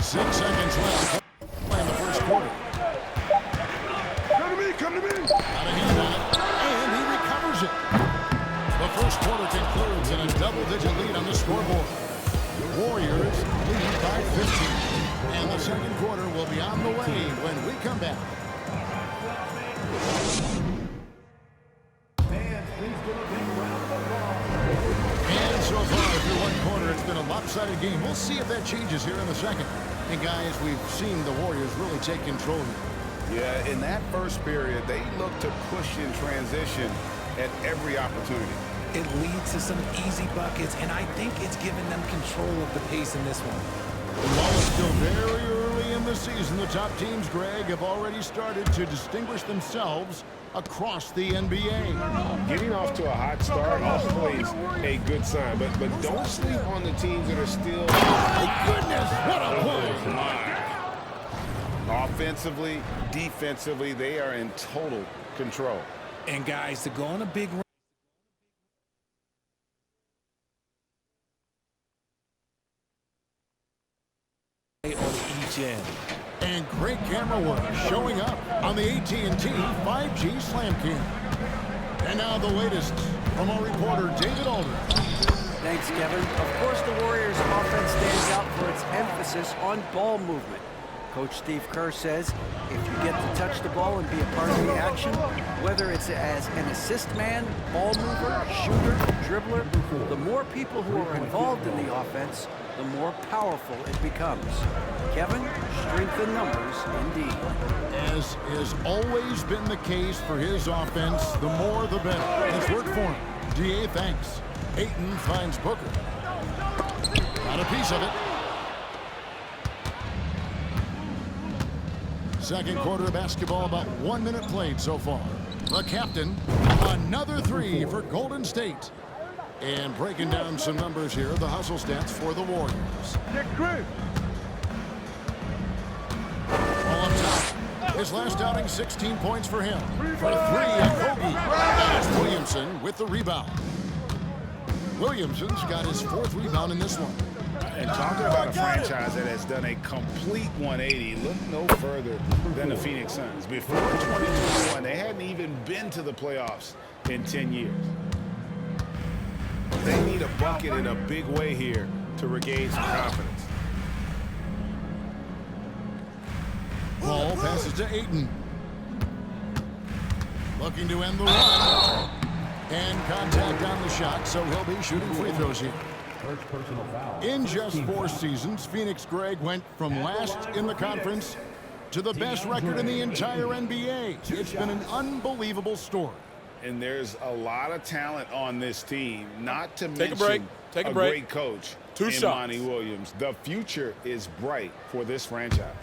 6 seconds left in the first quarter. Come to me. Got a hand on it, and he recovers it. The first quarter concludes in a double-digit lead on the scoreboard. The Warriors lead by 15. And the second quarter will be on the way when we come back. And so far, through one quarter, it's been a lopsided game. We'll see if that changes here in the second. And guys, we've seen the Warriors really take control here. Yeah, in that first period, they look to push in transition at every opportunity. It leads to some easy buckets, and I think it's given them control of the pace in this one. While it's still very early in the season, the top teams, Greg, have already started to distinguish themselves across the NBA. Getting off to a hot start always a good sign, but don't sleep on the teams that are still... My goodness, what a play! Offensively, defensively, they are in total control. And guys, to go on a big run on each end. And great camera work showing up on the AT&T 5G Slam Cam. And now the latest from our reporter, David Alder. Thanks, Kevin. Of course, the Warriors' offense stands out for its emphasis on ball movement. Coach Steve Kerr says if you get to touch the ball and be a part of the action, whether it's as an assist man, ball mover, shooter, dribbler, the more people who are involved in the offense, the more powerful it becomes. Kevin, strength in numbers, indeed. As has always been the case for his offense, the more the better. It's worked for him. DA thanks. Ayton finds Booker. Got a piece of it. Second quarter of basketball, about 1 minute played so far. The captain, another three for Golden State. And breaking down some numbers here, the hustle stats for the Warriors. All up top. His last outing, 16 points for him. For three, Kobe. That is Williamson with the rebound. Williamson's got his 4th rebound in this one. And talking about a franchise that has done a complete 180, look no further than the Phoenix Suns. Before 2021, they hadn't even been to the playoffs in 10 years. They need a bucket in a big way here to regain some confidence. Ball passes to Ayton. Looking to end the run. And contact on the shot, so he'll be shooting free throws here. In just 4 seasons, Phoenix, Greg, went from last in the conference to the best record in the entire NBA. It's been an unbelievable story. And there's a lot of talent on this team, not to mention a great coach in Monty shots. Williams. The future is bright for this franchise.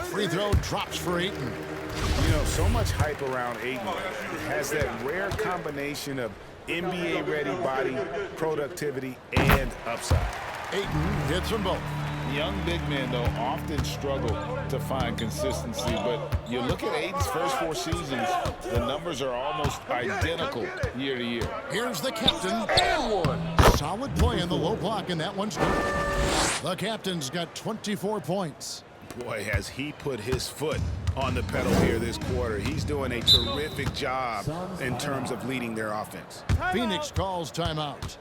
Free throw drops for Ayton. You know, so much hype around Ayton. It has that rare combination of NBA-ready body, productivity, and upside. Ayton hits them both. Young big men, though, often struggle to find consistency, but you look at Ayton's first 4 seasons, the numbers are almost identical year to year. Here's the captain, and one. Solid play in the low block, and that one's good. The captain's got 24 points. Boy, has he put his foot on the pedal here this quarter. He's doing a terrific job in terms of leading their offense. Phoenix calls timeout.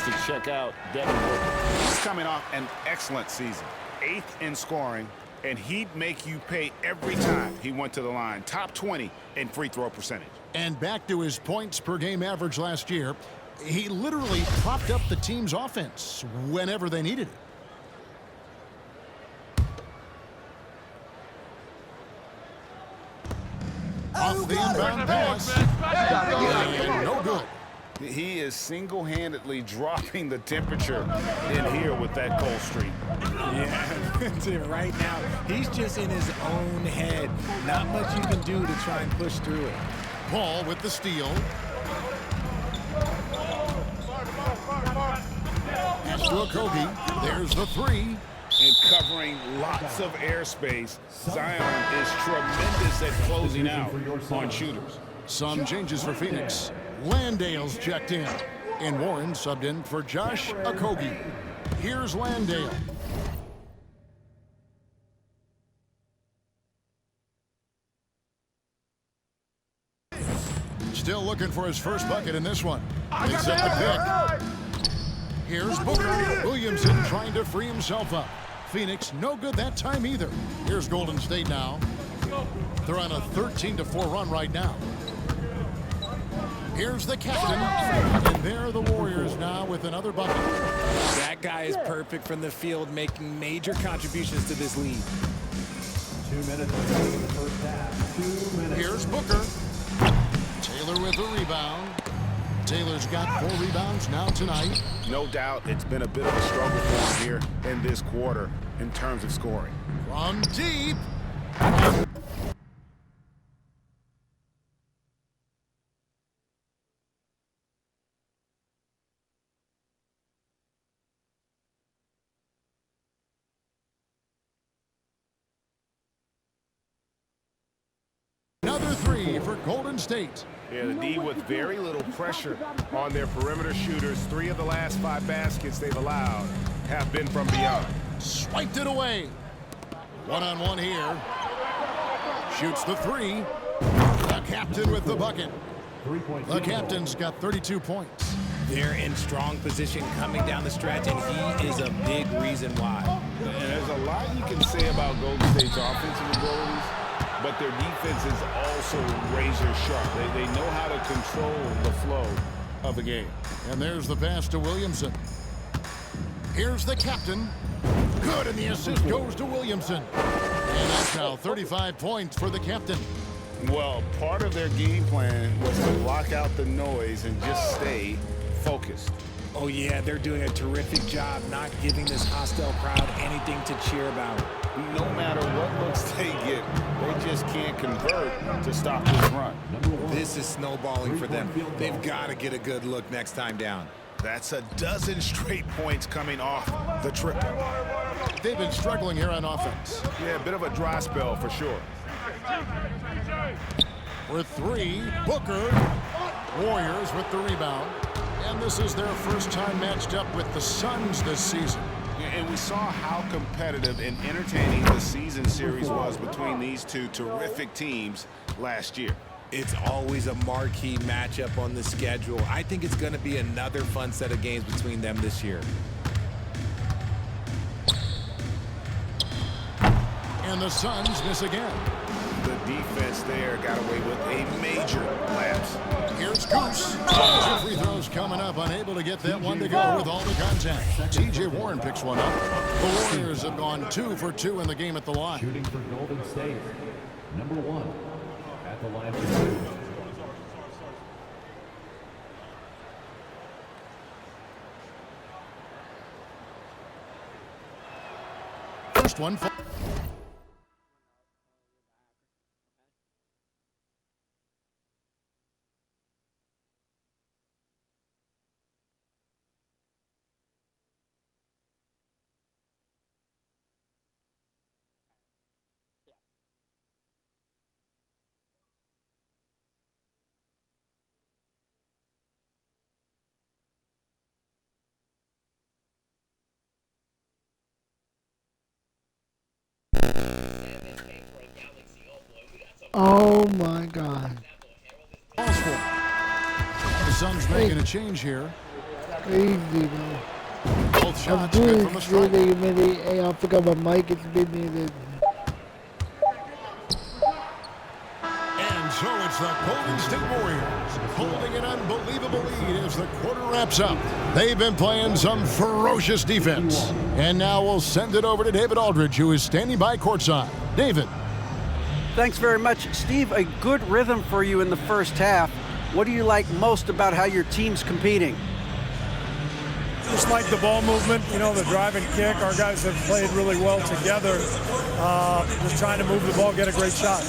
To check out Devin Booker. He's coming off an excellent season. 8th in scoring, and he'd make you pay every time he went to the line. Top 20 in free throw percentage. And back to his points per game average last year, he literally propped up the team's offense whenever they needed it. Off the inbound pass. And no good. He is single-handedly dropping the temperature in here with that cold streak. Yeah, right now, he's just in his own head. Not much you can do to try and push through it. Paul with the steal. Pass to Okogie. There's the three. And covering lots of airspace, Zion is tremendous at closing out on shooters. Some changes for Phoenix. Landale's checked in. And Warren subbed in for Josh Okogie. Here's Landale. Still looking for his first bucket in this one. It's at the pick. Here's Booker. Williamson trying to free himself up. Phoenix, no good that time either. Here's Golden State now. They're on a 13-4 run right now. Here's the captain. And there are the Warriors now with another bucket. That guy is perfect from the field, making major contributions to this lead. 2 minutes in the first half. 2 minutes. Here's Booker. Taylor with a rebound. Taylor's got 4 rebounds now tonight. No doubt it's been a bit of a struggle for him here in this quarter in terms of scoring. From deep. Another three for Golden State. Yeah, the D with very little pressure on their perimeter shooters. 3 of the last 5 baskets they've allowed have been from beyond. Swiped it away. One-on-one here. Shoots the three. The captain with the bucket. The captain's got 32 points. They're in strong position coming down the stretch, and he is a big reason why. And there's a lot you can say about Golden State's offensive abilities, but their defense is also razor sharp. They know how to control the flow of the game. And there's the pass to Williamson. Here's the captain. Good, and the assist goes to Williamson. And that's now 35 points for the captain. Well, part of their game plan was to block out the noise and just stay focused. Oh, yeah, they're doing a terrific job not giving this hostile crowd anything to cheer about. No matter what looks they get, they just can't convert to stop this run. This is snowballing for them. They've got to get a good look next time down. That's a dozen straight points coming off the triple. They've been struggling here on offense. Yeah, a bit of a dry spell for sure. For three, Booker. Warriors with the rebound. And this is their first time matched up with the Suns this season. And we saw how competitive and entertaining the season series was between these two terrific teams last year. It's always a marquee matchup on the schedule. I think it's going to be another fun set of games between them this year. And the Suns miss again. The defense there got away with a major lapse. Here's Goose. 2 free throws coming up, unable to get that one to go with all the contact. T.J. Warren picks one up. The Warriors have gone 2 for 2 in the game at the line. Shooting for Golden State. Number 1 at the line for 2. First one. Oh my God. The Suns making a change here. Crazy, bro. Both shots good from the striker. Hey, I forgot my mic. It's been muted. And so it's the Golden State Warriors holding an unbelievable lead as the quarter wraps up. They've been playing some ferocious defense. And now we'll send it over to David Aldridge, who is standing by courtside. David. Thanks very much, Steve. A good rhythm for you in the first half. What do you like most about how your team's competing? Just like the ball movement, you know, the drive and kick. Our guys have played really well together. Just trying to move the ball, get a great shot.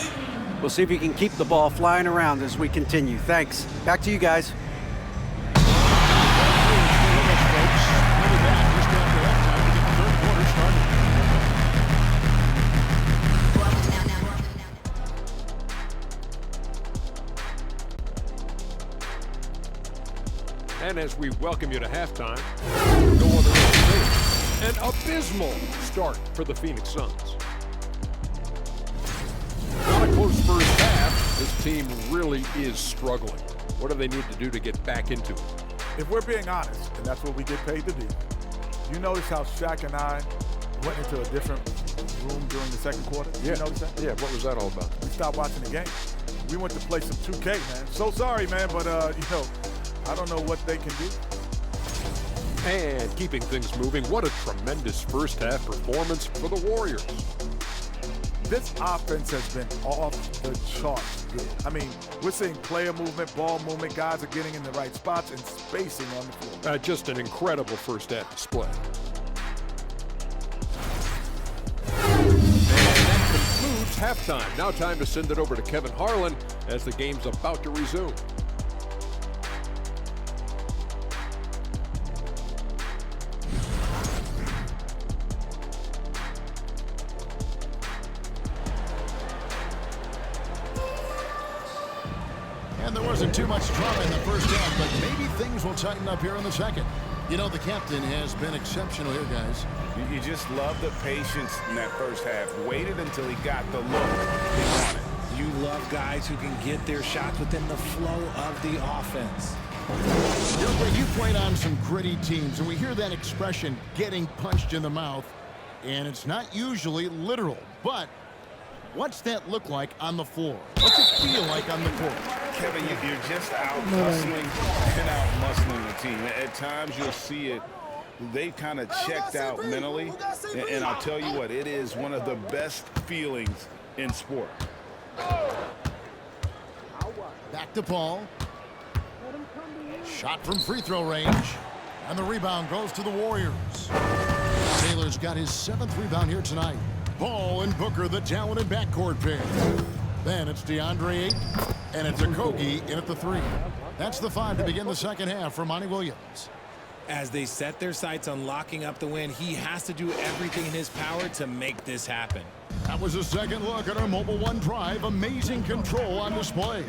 We'll see if you can keep the ball flying around as we continue. Thanks. Back to you guys. And as we welcome you to halftime, no other way to say it, an abysmal start for the Phoenix Suns. Not a close first half. This team really is struggling. What do they need to do to get back into it? If we're being honest, and that's what we get paid to do, you notice how Shaq and I went into a different room during the second quarter? Yeah. You notice that? Yeah, what was that all about? We stopped watching the game. We went to play some 2K, man. So sorry, man, but, you know, I don't know what they can do. And keeping things moving, what a tremendous first half performance for the Warriors. This offense has been off the charts good. I mean, we're seeing player movement, ball movement, guys are getting in the right spots and spacing on the floor. Just an incredible first half display. And that concludes halftime. Now time to send it over to Kevin Harlan as the game's about to resume. And there wasn't too much drama in the first half, but maybe things will tighten up here in the second. You know, the captain has been exceptional here, guys. You just love the patience in that first half. Waited until he got the look he wanted. You love guys who can get their shots within the flow of the offense. You played on some gritty teams, and we hear that expression, getting punched in the mouth, and it's not usually literal, but what's that look like on the floor? What's it feel like on the court? Kevin, you're just out hustling and out muscling the team. At times you'll see it. They've kind of checked out mentally, and I'll tell you what, it is one of the best feelings in sport. Back to Paul. Shot from free throw range. And the rebound goes to the Warriors. Taylor's got his 7th rebound here tonight. Ball and Booker, the talented backcourt pair. Then it's DeAndre Ayton, and it's Okogie in at the 3. That's the 5 to begin the second half for Monty Williams. As they set their sights on locking up the win, he has to do everything in his power to make this happen. That was a second look at our Mobile One drive. Amazing control on display.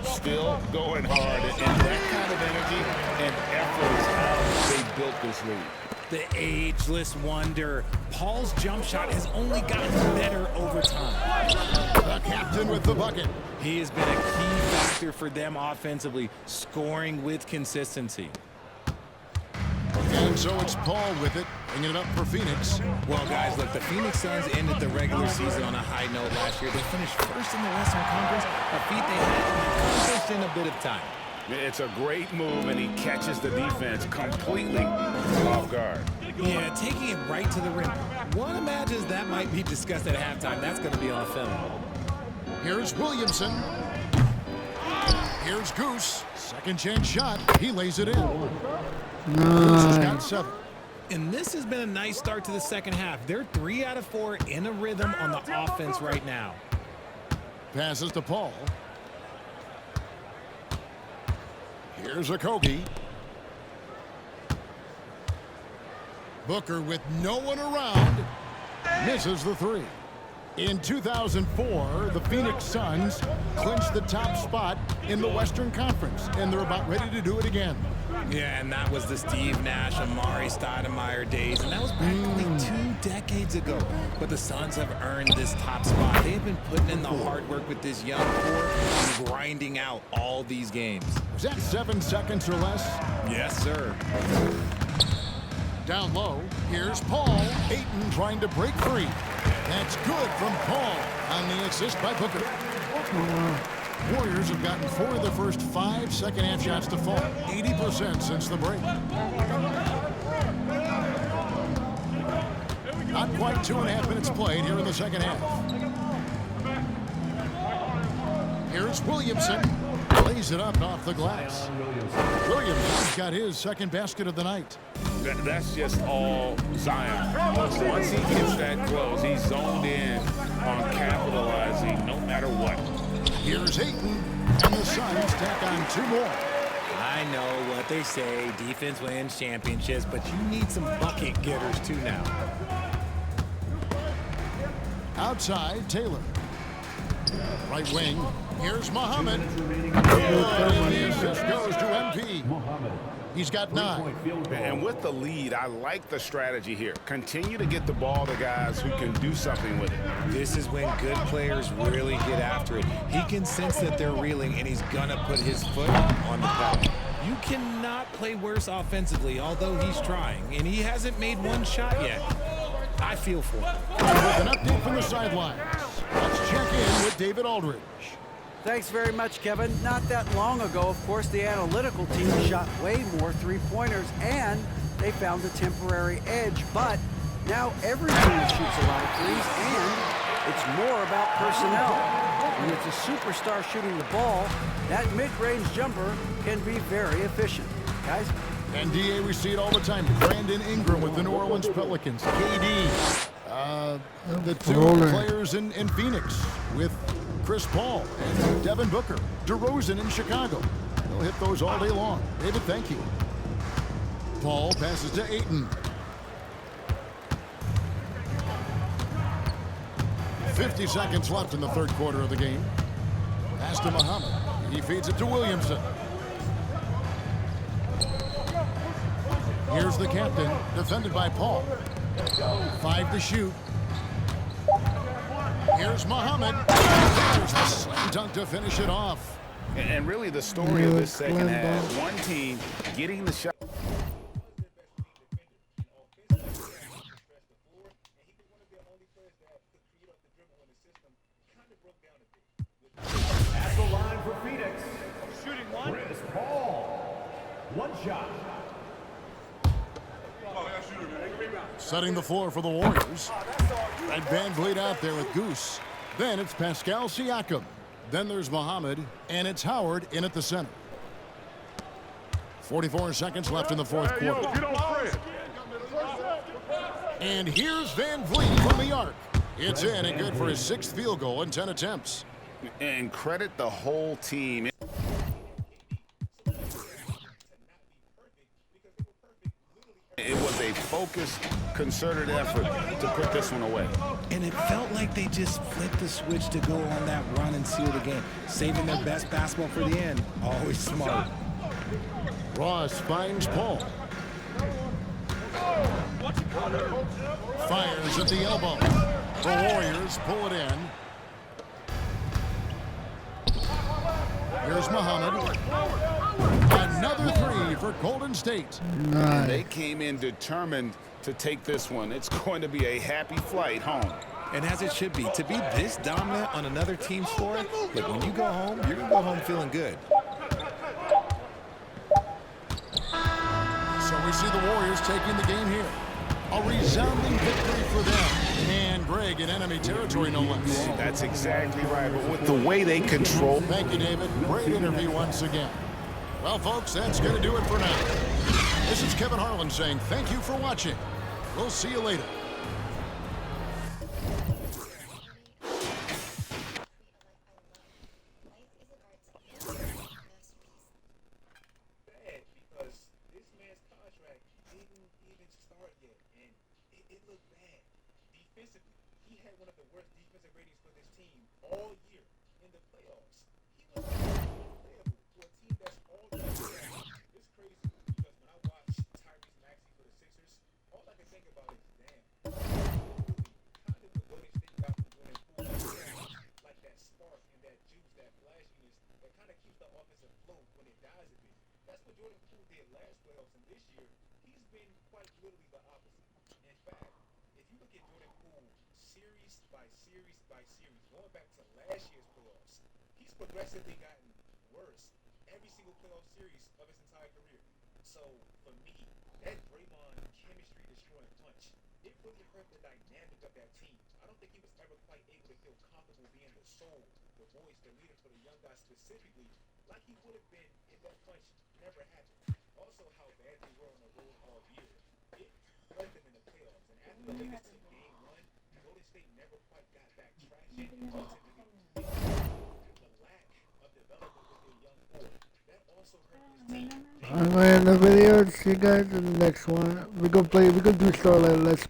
Still going hard, and that kind of energy and effort is how they built this lead. The ageless wonder. Paul's jump shot has only gotten better over time. The captain with the bucket. He has been a key factor for them offensively, scoring with consistency. And so it's Paul with it, bringing it up for Phoenix. Well, guys, look, the Phoenix Suns ended the regular season on a high note last year. They finished first in the Western Conference, a feat they hadn't accomplished in a bit of time. It's a great move, and he catches the defense completely off guard. Yeah, taking it right to the rim. One imagines that might be discussed at halftime. That's going to be on film. Here's Williamson. Here's Goose. Second chance shot. He lays it in. Goose has got 7. And this has been a nice start to the second half. They're 3 out of 4 in a rhythm on the offense right now. Passes to Paul. Here's Okogie. Booker with no one around misses the 3. In 2004, the Phoenix Suns clinched the top spot in the Western Conference, and they're about ready to do it again. Yeah, and that was the Steve Nash, Amari Stoudemire days, and that was practically 2 decades ago. But the Suns have earned this top spot. They've been putting in the hard work with this young core and grinding out all these games. Was that 7 seconds or less? Yes, sir. Down low, here's Paul. Ayton trying to break free. That's good from Paul on the assist by Booker. Warriors have gotten 4 of the first 5 second-half shots to fall. 80% since the break. Not quite 2.5 minutes played here in the second half. Here's Williamson. Lays it up off the glass. Williams got his second basket of the night. That's just all Zion. Once he gets that close, he's zoned in on capitalizing no matter what. Here's Ayton, and the Suns tack on 2 more. I know what they say, defense wins championships, but you need some bucket getters too now. Outside, Taylor. Right wing, here's Muhammad. And the assist goes to MP. He's got 9. And with the lead, I like the strategy here. Continue to get the ball to guys who can do something with it. This is when good players really get after it. He can sense that they're reeling, and he's going to put his foot on the pedal. You cannot play worse offensively, although he's trying, and he hasn't made one shot yet. I feel for him. With an update from the sidelines, let's check in with David Aldridge. Thanks very much, Kevin. Not that long ago, of course, the analytical team shot way more three-pointers, and they found a temporary edge. But now every team shoots a lot of threes, and it's more about personnel. When it's a superstar shooting the ball, that mid-range jumper can be very efficient. Guys? And DA, we see it all the time. Brandon Ingram with the New Orleans Pelicans. KD. The 2 players in Phoenix with Chris Paul and Devin Booker. DeRozan in Chicago. They'll hit those all day long. David, thank you. Paul passes to Ayton. 50 seconds left in the third quarter of the game. Pass to Muhammad. He feeds it to Williamson. Here's the captain, defended by Paul. 5 to shoot. Here's Muhammad. There's the slam dunk to finish it off. And really the story of this second half, one team getting the shot. At the line for Phoenix, shooting one, Chris Paul. 1 shot. Setting the floor for the Warriors. And Van Vliet out there with Goose. Then it's Pascal Siakam. Then there's Muhammad, and it's Howard in at the center. 44 seconds left in the fourth quarter. And here's Van Vliet from the arc. It's in and good for his 6th field goal in 10 attempts. And credit the whole team. It was a focused, concerted effort to put this one away. And it felt like they just flipped the switch to go on that run and seal the game, saving their best basketball for the end. Always smart. Ross finds Paul. Fires at the elbow. The Warriors pull it in. Here's Muhammad. Another 3 for Golden State. Nice. They came in determined to take this one. It's going to be a happy flight home. And as it should be, to be this dominant on another team's floor, look, when you go home, you're going to go home feeling good. So we see the Warriors taking the game here. A resounding victory for them. And Greg in enemy territory, no less. That's exactly right. But with the way they control. Thank you, David. Great interview once again. Well, folks, that's going to do it for now. This is Kevin Harlan saying thank you for watching. We'll see you later. Progressively gotten worse every single playoff series of his entire career. So for me, that Draymond chemistry destroying punch, it really hurt the dynamic of that team. I don't think he was ever quite able to feel comfortable being the soul, the voice, the leader for the young guys specifically like he would have been if that punch never happened. Also, how bad they were on the road all year. It led them in the playoffs. And after the Lakers took game one, Golden State never quite got back traction until the lack of development with their young core. That also hurt his team. I'm gonna end the video. See you guys in the next one. We're gonna do Starlight Let's